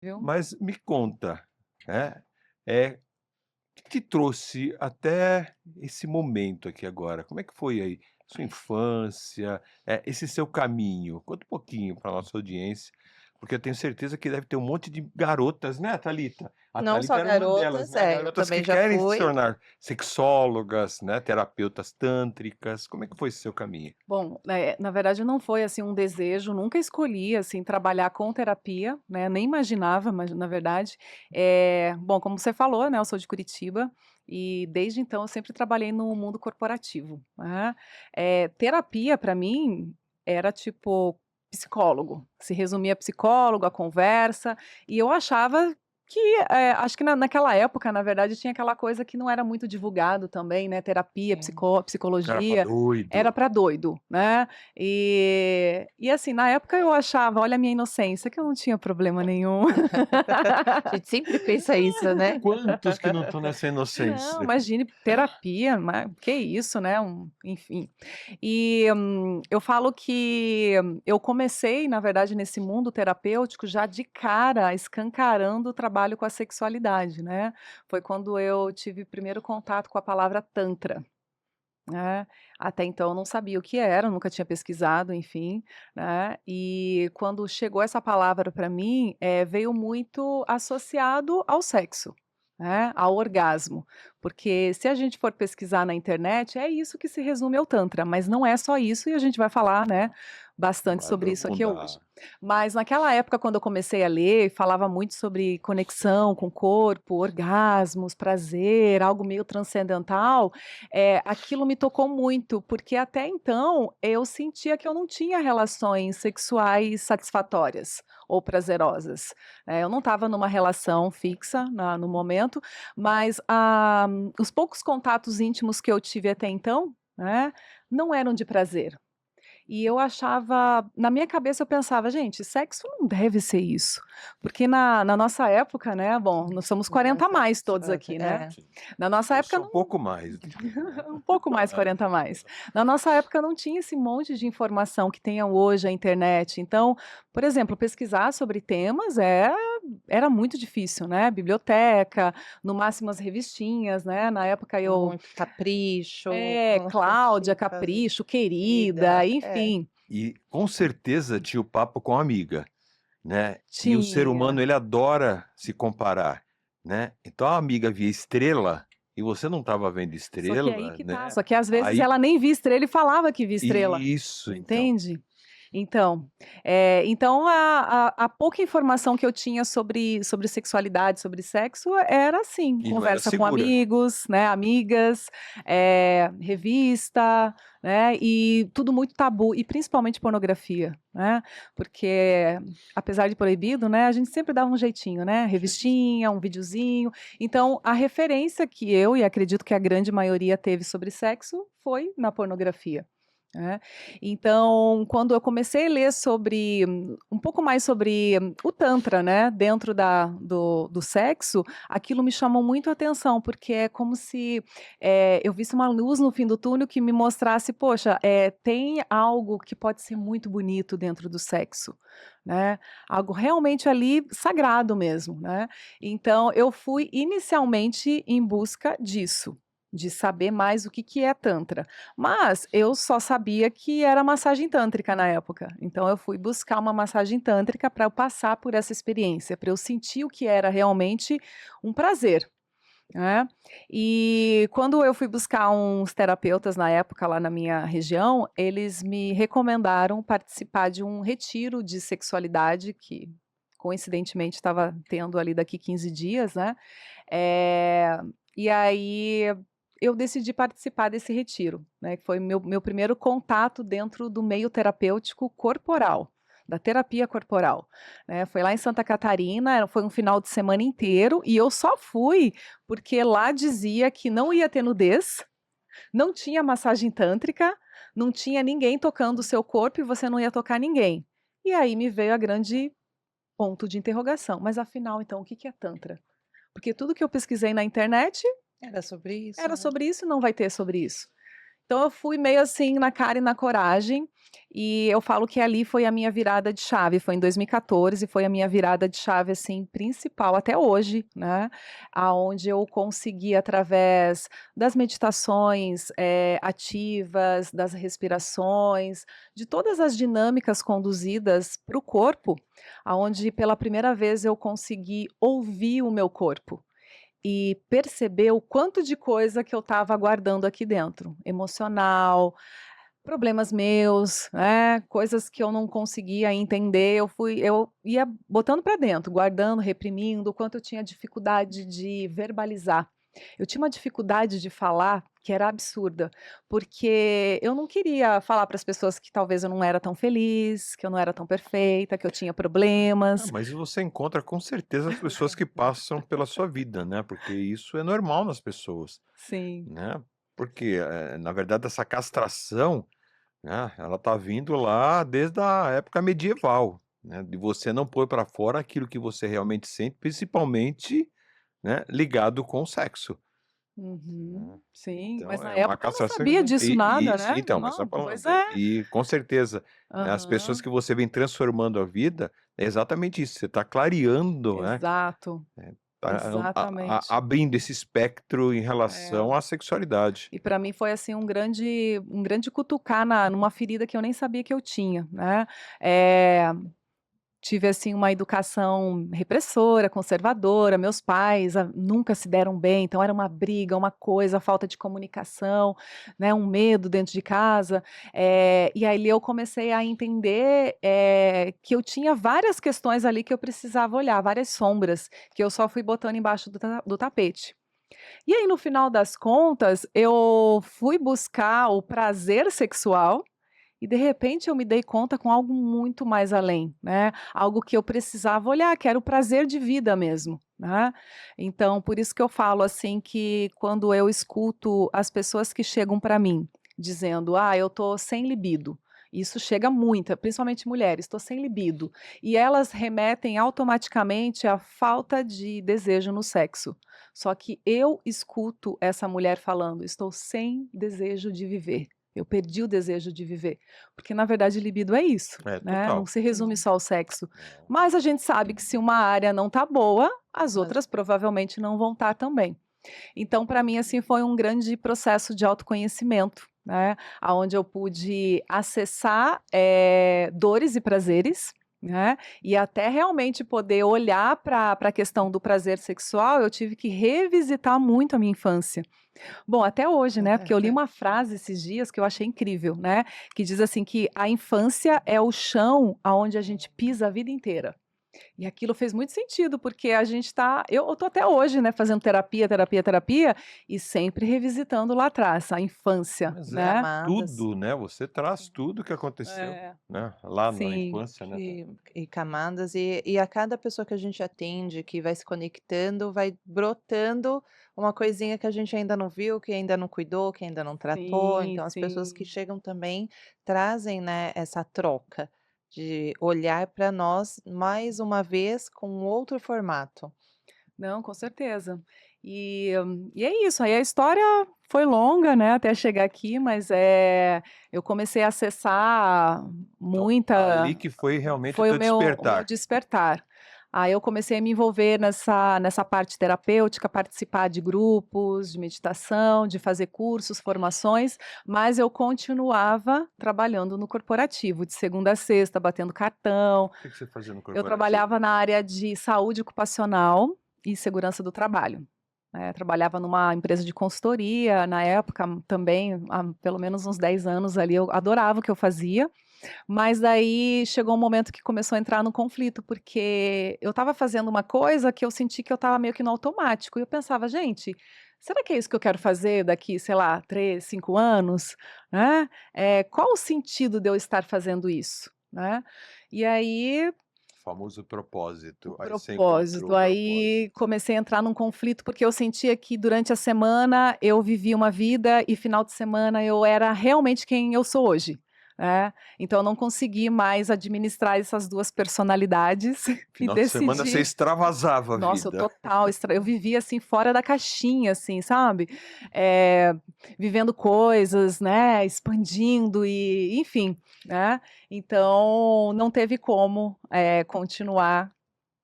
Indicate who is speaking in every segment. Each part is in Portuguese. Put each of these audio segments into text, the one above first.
Speaker 1: viu.
Speaker 2: Mas me conta, né, o que te trouxe até esse momento aqui agora? Como é que foi aí sua infância, esse seu caminho? Conta um pouquinho para nossa audiência, porque eu tenho certeza que deve ter um monte de garotas, né, Thalita? A
Speaker 1: Não só
Speaker 2: Thalita era uma delas,
Speaker 1: garotas,
Speaker 2: né,
Speaker 1: eu
Speaker 2: garotas que
Speaker 1: também já
Speaker 2: querem se
Speaker 1: fui.
Speaker 2: tornar sexólogas, né, terapeutas tântricas. Como é que foi esse seu caminho?
Speaker 1: Bom, na verdade não foi, assim, um desejo, nunca escolhi, assim, trabalhar com terapia, né, nem imaginava, mas na verdade, bom, como você falou, né, eu sou de Curitiba, e desde então eu sempre trabalhei no mundo corporativo, né. Terapia para mim era tipo psicólogo, se resumia a psicólogo, a conversa, e eu achava que, acho que naquela época, na verdade, tinha aquela coisa que não era muito divulgado também, né, terapia,
Speaker 2: Sim. Cara pra
Speaker 1: psicologia, era
Speaker 2: doido.
Speaker 1: para doido, né. E assim, na época eu achava, olha a minha inocência, que eu não tinha problema nenhum.
Speaker 2: A
Speaker 1: A gente sempre pensa isso, né.
Speaker 2: Quantos que não estão nessa
Speaker 1: Não,
Speaker 2: inocência?
Speaker 1: imagine terapia, que isso, né, enfim. E, eu falo que eu comecei, na verdade, nesse mundo terapêutico já de cara escancarando o trabalho com a sexualidade, né. Foi quando eu tive primeiro contato com a palavra tantra. É, até então eu não sabia o que era, nunca tinha pesquisado, enfim, né, e quando chegou essa palavra para mim, veio muito associado ao sexo, né, ao orgasmo, porque se a gente for pesquisar na internet, é isso que se resume ao tantra, mas não é só isso e a gente vai falar, né, bastante
Speaker 2: Vai
Speaker 1: sobre isso aqui hoje.
Speaker 2: aprofundar.
Speaker 1: Mas naquela época quando eu comecei a ler, falava muito sobre conexão com o corpo, orgasmos, prazer, algo meio transcendental, aquilo me tocou muito, porque até então eu sentia que eu não tinha relações sexuais satisfatórias ou prazerosas. Eu não estava numa relação fixa no momento, mas os poucos contatos íntimos que eu tive até então, né, não eram de prazer. E eu achava, na minha cabeça eu pensava: "Gente, sexo não deve ser isso", porque na nossa época, né, bom, nós somos 40 a
Speaker 2: Nessa
Speaker 1: mais todos aqui, né,
Speaker 2: sim.
Speaker 1: na nossa
Speaker 2: Eu
Speaker 1: época
Speaker 2: sou um
Speaker 1: não.
Speaker 2: pouco mais do que né.
Speaker 1: Um pouco mais 40 a mais. Na nossa época não tinha esse monte de informação que tenha hoje a internet, então, por exemplo, pesquisar sobre temas era muito difícil, né, biblioteca, no máximo as revistinhas, né, na época eu
Speaker 3: Muito capricho,
Speaker 1: Cláudia,
Speaker 3: tinha que fazer
Speaker 1: Capricho, Querida,
Speaker 3: vida, é.
Speaker 1: enfim,
Speaker 2: E com certeza tinha o papo com a amiga, né, e o ser
Speaker 1: tinha.
Speaker 2: humano ele adora se comparar, né, então a amiga via estrela, e você não estava vendo
Speaker 1: Só que é aí
Speaker 2: estrela,
Speaker 1: que tá,
Speaker 2: né,
Speaker 1: só que às vezes
Speaker 2: aí
Speaker 1: ela nem via estrela e falava que via estrela,
Speaker 2: isso então.
Speaker 1: entende? Então, então a pouca informação que eu tinha sobre sexualidade, sobre sexo, era assim,
Speaker 2: E não era
Speaker 1: conversa com
Speaker 2: segura.
Speaker 1: amigos, né, amigas, revista, né, e tudo muito tabu, e principalmente pornografia, né, porque apesar de proibido, né, a gente sempre dava um jeitinho, né, revistinha, um videozinho, então a referência que eu, e acredito que a grande maioria teve sobre sexo, foi na pornografia. Né. Então, quando eu comecei a ler sobre um pouco mais sobre o tantra, né, dentro do sexo, aquilo me chamou muito a atenção, porque é como se, eu visse uma luz no fim do túnel que me mostrasse: "Poxa, tem algo que pode ser muito bonito dentro do sexo", né, algo realmente ali sagrado mesmo, né. Então eu fui inicialmente em busca disso, de saber mais o que que é tantra. Mas eu só sabia que era massagem tântrica na época, então eu fui buscar uma massagem tântrica para eu passar por essa experiência, para eu sentir o que era realmente um prazer, né. E quando eu fui buscar uns terapeutas na época lá na minha região, eles me recomendaram participar de um retiro de sexualidade que coincidentemente estava tendo ali daqui 15 dias, né, e aí eu decidi participar desse retiro, né, que foi meu primeiro contato dentro do meio terapêutico corporal, da terapia corporal, né. Foi lá em Santa Catarina, foi um final de semana inteiro e eu só fui porque lá dizia que não ia ter nudez, não tinha massagem tântrica, não tinha ninguém tocando o seu corpo e você não ia tocar ninguém. E aí me veio a grande ponto de interrogação, mas afinal então o que que é tantra? Porque tudo que eu pesquisei na internet
Speaker 3: Era sobre isso,
Speaker 1: era
Speaker 3: né.
Speaker 1: sobre isso e não vai ter sobre isso. Então eu fui meio assim na cara e na coragem, e eu falo que ali foi a minha virada de chave, foi em 2014, foi a minha virada de chave, assim, principal até hoje, né, aonde eu consegui através das meditações, ativas, das respirações, de todas as dinâmicas conduzidas para o corpo, aonde pela primeira vez eu consegui ouvir o meu corpo. E perceber o quanto de coisa que eu estava guardando aqui dentro, emocional, problemas meus, né, coisas que eu não conseguia entender, eu ia botando para dentro, guardando, reprimindo, o quanto eu tinha dificuldade de verbalizar. Eu tinha uma dificuldade de falar que era absurda, porque eu não queria falar para as pessoas que talvez eu não era tão feliz, que eu não era tão perfeita, que eu tinha problemas.
Speaker 2: Mas você encontra com certeza as pessoas que passam pela sua vida, né, porque isso é normal nas pessoas,
Speaker 1: Sim.
Speaker 2: né, porque, na verdade essa castração, né, ela tá vindo lá desde a época medieval, né, de você não pôr para fora aquilo que você realmente sente, principalmente, né, ligado com o sexo,
Speaker 1: Uhum.
Speaker 2: né.
Speaker 1: Sim, mas
Speaker 2: Então
Speaker 1: na
Speaker 2: é uma
Speaker 1: época eu não
Speaker 2: castração
Speaker 1: sabia disso
Speaker 2: e
Speaker 1: nada,
Speaker 2: isso
Speaker 1: né.
Speaker 2: então, mas só
Speaker 1: Não, pois
Speaker 2: falando,
Speaker 1: é.
Speaker 2: e com certeza, né, as pessoas
Speaker 1: Aham.
Speaker 2: que você vem transformando a vida, é exatamente isso, você está clareando, né,
Speaker 1: Exato, exatamente.
Speaker 2: abrindo esse espectro em
Speaker 1: É.
Speaker 2: relação à sexualidade.
Speaker 1: E para mim foi, assim, um grande cutucar numa ferida que eu nem sabia que eu tinha, né. Tive, assim, uma educação repressora, conservadora, meus pais, nunca se deram bem, então era uma briga, uma coisa, falta de comunicação, né, um medo dentro de casa, e aí eu comecei a entender, que eu tinha várias questões ali que eu precisava olhar, várias sombras, que eu só fui botando embaixo do tapete. E aí no final das contas, eu fui buscar o prazer sexual e de repente eu me dei conta com algo muito mais além, né, algo que eu precisava olhar, que era o prazer de vida mesmo, né. Então por isso que eu falo, assim, que quando eu escuto as pessoas que chegam para mim dizendo: "Ah, eu tô sem libido", isso chega muito, principalmente mulheres, "Tô sem libido", e elas remetem automaticamente à falta de desejo no sexo. Só que eu escuto essa mulher falando: "Estou sem desejo de viver". Eu perdi o desejo de viver, porque na verdade libido é isso,
Speaker 2: É,
Speaker 1: né, não
Speaker 2: total.
Speaker 1: se resume
Speaker 3: Sim.
Speaker 1: só ao sexo.
Speaker 2: Não.
Speaker 1: Mas a gente sabe que se uma área não tá boa, as
Speaker 3: As
Speaker 1: outras provavelmente não vão estar também. Então para mim, assim, foi um grande processo de autoconhecimento, né, aonde eu pude acessar, dores e prazeres, né, e até realmente poder olhar para a questão do prazer sexual, eu tive que revisitar muito a minha infância. Bom, até hoje, né, porque eu li uma frase esses dias que eu achei incrível, né, que diz assim que a infância é o chão aonde a gente pisa a vida inteira. E aquilo fez muito sentido, porque a gente tá eu tô até hoje, né, fazendo terapia, terapia, terapia, e sempre revisitando lá atrás, a infância,
Speaker 2: Mas é
Speaker 1: né.
Speaker 3: camadas.
Speaker 2: tudo, né, você traz tudo que aconteceu,
Speaker 1: É,
Speaker 2: né, lá na
Speaker 1: sim.
Speaker 2: infância, né,
Speaker 3: E camadas, e a cada pessoa que a gente atende, que vai se conectando, vai brotando uma coisinha que a gente ainda não viu, que ainda não cuidou, que ainda não tratou.
Speaker 1: Sim,
Speaker 3: Então as pessoas que
Speaker 1: sim.
Speaker 3: chegam também trazem, né, essa troca de olhar para nós mais uma vez com um outro formato.
Speaker 1: Não, com certeza. E é isso, aí a história foi longa, né, até chegar aqui, mas, eu comecei a acessar
Speaker 2: então, ali
Speaker 1: muita
Speaker 2: que foi realmente o
Speaker 1: foi
Speaker 2: teu
Speaker 1: o meu
Speaker 2: despertar.
Speaker 1: despertar. Aí eu comecei a me envolver nessa parte terapêutica, participar de grupos de meditação, de fazer cursos, formações, mas eu continuava trabalhando no corporativo, de segunda a sexta, batendo cartão.
Speaker 2: O que que você fazia no
Speaker 1: Eu
Speaker 2: corporativo?
Speaker 1: trabalhava na área de saúde ocupacional e segurança do trabalho. Trabalhava numa empresa de consultoria, na época também, há pelo menos uns 10 anos ali, eu adorava o que eu fazia, mas daí chegou um momento que começou a entrar no conflito, porque eu estava fazendo uma coisa que eu senti que eu estava meio que no automático, e eu pensava: "Gente, será que é isso que eu quero fazer daqui, sei lá, 3, 5 anos?", né. Qual o sentido de eu estar fazendo isso, né. E aí
Speaker 2: O famoso
Speaker 1: o
Speaker 2: propósito, aí você encontrou
Speaker 1: propósito,
Speaker 2: o
Speaker 1: aí
Speaker 2: propósito.
Speaker 1: comecei a entrar num conflito, porque eu sentia que durante a semana eu vivia uma vida e final de semana eu era realmente quem eu sou hoje, né? Então eu não consegui mais administrar essas duas personalidades e
Speaker 2: Final de semana você
Speaker 1: decidi.
Speaker 2: extravasava a
Speaker 1: Nossa, eu
Speaker 2: vida.
Speaker 1: total, eu vivia assim fora da caixinha, assim, sabe? Eh, vivendo coisas, né? Expandindo e, enfim, né? Então não teve como continuar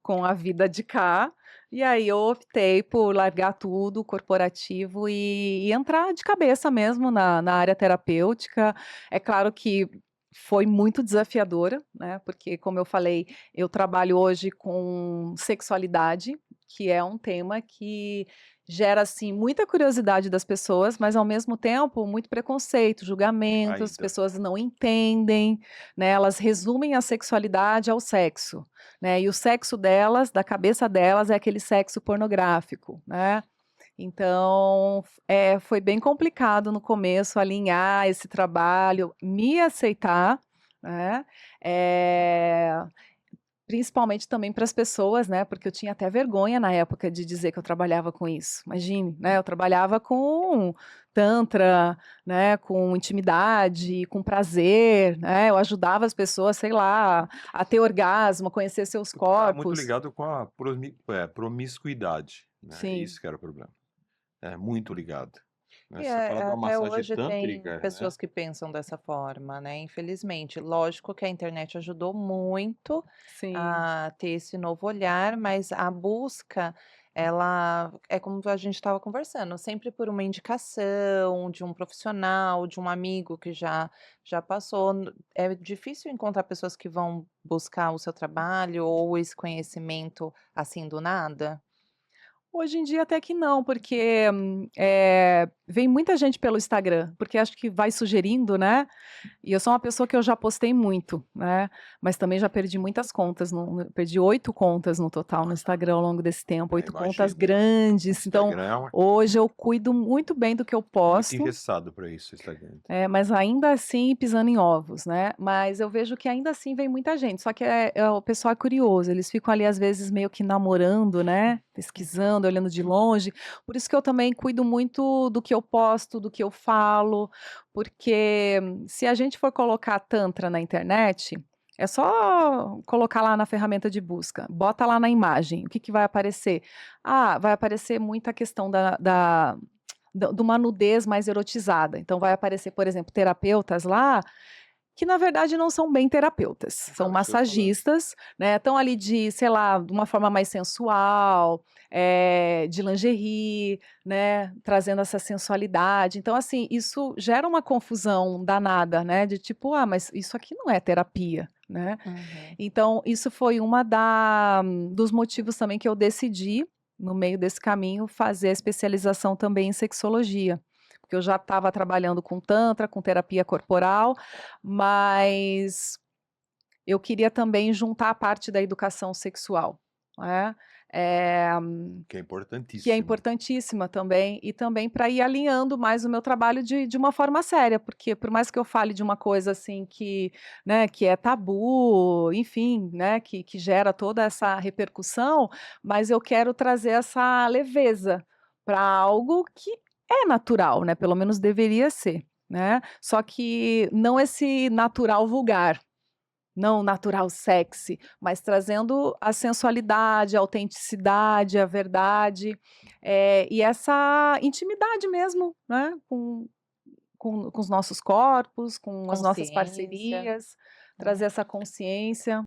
Speaker 1: com a vida de cá. E aí eu optei por largar tudo, corporativo, e entrar de cabeça mesmo na área terapêutica. É claro que foi muito desafiadora, né? Porque, como eu falei, eu trabalho hoje com sexualidade, que é um tema que gera assim muita curiosidade das pessoas, mas ao mesmo tempo muito preconceito, julgamento, as
Speaker 2: Ainda.
Speaker 1: pessoas não entendem, né? Elas resumem a sexualidade ao sexo, né? E o sexo delas, da cabeça delas, é aquele sexo pornográfico, né? Então, foi bem complicado no começo alinhar esse trabalho, me aceitar, né? Eh, Principalmente também para as pessoas, né? Porque eu tinha até vergonha na época de dizer que eu trabalhava com isso. Imagine, né? Eu trabalhava com tantra, né? Com intimidade, com prazer, né? Eu ajudava as pessoas, sei lá, a ter orgasmo, a conhecer seus
Speaker 2: Porque estava muito
Speaker 1: corpos.
Speaker 2: ligado com a promiscuidade, né?
Speaker 1: Sim.
Speaker 2: Isso que era o problema. É muito ligado. Né?
Speaker 3: E
Speaker 2: Você fala de uma
Speaker 3: até
Speaker 2: massagem
Speaker 3: hoje tem
Speaker 2: tântrica, né?
Speaker 3: pessoas que pensam dessa forma, né, infelizmente. Lógico que a internet ajudou muito
Speaker 1: Sim.
Speaker 3: a ter esse novo olhar, mas a busca, ela é como a gente estava conversando, sempre por uma indicação de um profissional, de um amigo que já passou. É difícil encontrar pessoas que vão buscar o seu trabalho ou esse conhecimento, assim, do nada?
Speaker 1: Hoje em dia até que não, porque, vem muita gente pelo Instagram, porque acho que vai sugerindo, né, e eu sou uma pessoa que eu já postei muito, né, mas também já perdi muitas contas, perdi 8 contas no total no Instagram ao longo desse tempo,
Speaker 2: É,
Speaker 1: 8 contas
Speaker 2: imagino.
Speaker 1: grandes, então
Speaker 2: Instagram é
Speaker 1: hoje eu cuido muito bem do que eu
Speaker 2: muito
Speaker 1: posto.
Speaker 2: engessado para isso, o Instagram.
Speaker 1: Mas ainda assim pisando em ovos, né, mas eu vejo que ainda assim vem muita gente, só que o pessoal é curioso, eles ficam ali às vezes meio que namorando, né, pesquisando, olhando de longe, por isso que eu também cuido muito do que eu posto, do que eu falo, porque se a gente for colocar tantra na internet, é só colocar lá na ferramenta de busca, bota lá na imagem, o que que vai aparecer? Ah, vai aparecer muita questão de uma nudez mais erotizada. Então vai aparecer, por exemplo, terapeutas lá que na verdade não são bem terapeutas, são
Speaker 2: Então, isso que eu ia falar.
Speaker 1: massagistas, né? Estão ali de, sei lá, de uma forma mais sensual, de lingerie, né? Trazendo essa sensualidade. Então, assim, isso gera uma confusão danada, né? De tipo, ah, mas isso aqui não é terapia, né?
Speaker 3: Uhum.
Speaker 1: Então, isso foi dos motivos também que eu decidi, no meio desse caminho, fazer a especialização também em sexologia. Porque eu já estava trabalhando com tantra, com terapia corporal, mas eu queria também juntar a parte da educação sexual, né? Eh,
Speaker 2: Que é
Speaker 1: que é
Speaker 2: importantíssima.
Speaker 1: importantíssima também, e também para ir alinhando mais o meu trabalho de uma forma séria, porque por mais que eu fale de uma coisa assim que, né, que é tabu, enfim, né, que gera toda essa repercussão, mas eu quero trazer essa leveza para algo que é natural, né, pelo menos deveria ser, né, só que não esse natural vulgar, não natural sexy, mas trazendo a sensualidade, a autenticidade, a verdade, e essa intimidade mesmo, né, com os nossos corpos, com as nossas
Speaker 3: Consciência.
Speaker 1: parcerias,
Speaker 3: Né?
Speaker 1: trazer essa consciência.